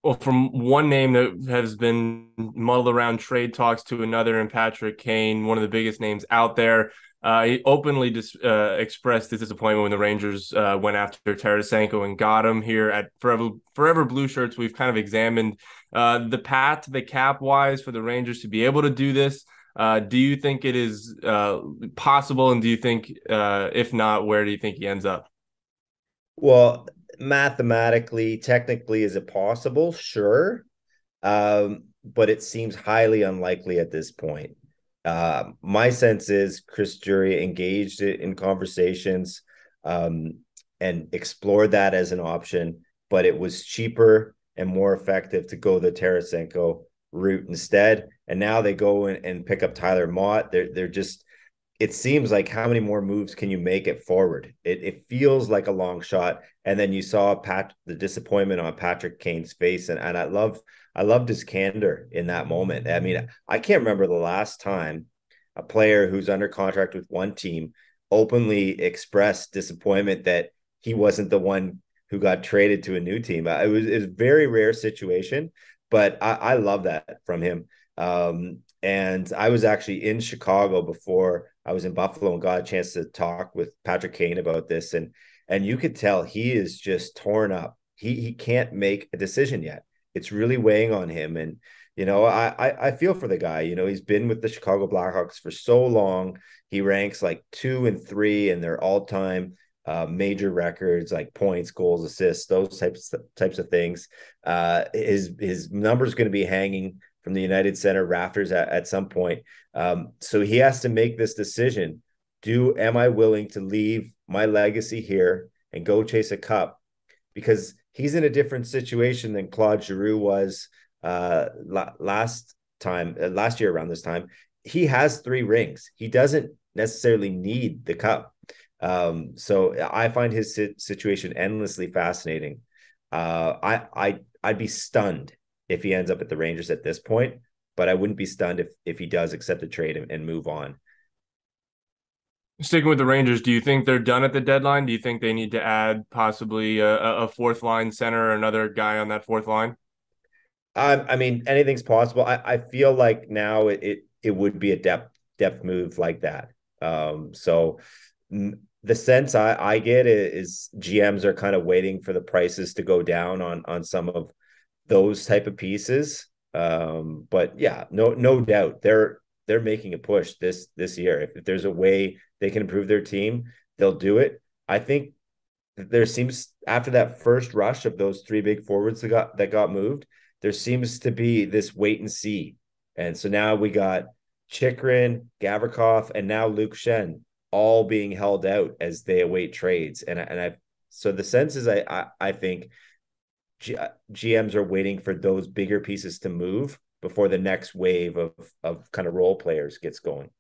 Well, from one name that has been muddled around trade talks to another, and Patrick Kane, one of the biggest names out there, he openly expressed his disappointment when the Rangers went after Tarasenko and got him here at Forever Blue Shirts. We've kind of examined the path to the cap wise for the Rangers to be able to do this. Do you think it is possible? And do you think, if not, where do you think he ends up? Well, mathematically, technically, is it possible? Sure. But it seems highly unlikely at this point. My sense is Chris Jury engaged in conversations um, and explored that as an option, but it was cheaper and more effective to go the Tarasenko route instead. And now they go and pick up Tyler Mott. They're just it seems like how many more moves can you make it forward? It feels like a long shot. And then you saw the disappointment on Patrick Kane's face. And I loved his candor in that moment. I mean, I can't remember the last time a player who's under contract with one team openly expressed disappointment that he wasn't the one who got traded to a new team. It was a very rare situation, but I love that from him. And I was actually in Chicago before I was in Buffalo and got a chance to talk with Patrick Kane about this. And you could tell he is just torn up. He can't make a decision yet. It's really weighing on him. And I feel for the guy. He's been with the Chicago Blackhawks for so long. He ranks like 2 and 3 in their all-time major records, like points, goals, assists, those types of things. His number's going to be hanging from the United Center rafters at some point. So he has to make this decision. Am I willing to leave my legacy here and go chase a cup? Because he's in a different situation than Claude Giroux was last year around this time. He has 3 rings. He doesn't necessarily need the cup. So I find his situation endlessly fascinating. I'd be stunned if he ends up at the Rangers at this point, but I wouldn't be stunned if he does accept the trade and move on. Sticking with the Rangers, do you think they're done at the deadline? Do you think they need to add possibly a fourth line center or another guy on that fourth line? I mean, anything's possible. I feel like now it would be a depth move like that. So the sense I get is GMs are kind of waiting for the prices to go down on some of those type of pieces. But yeah, no doubt they're making a push this year. If there's a way they can improve their team, they'll do it. I think there seems after that first rush of those 3 big forwards that got moved, there seems to be this wait and see. And so now we got Chikrin, Gavrikov, and now Luke Shen all being held out as they await trades. And I so the sense is I think GMs are waiting for those bigger pieces to move before the next wave of kind of role players gets going.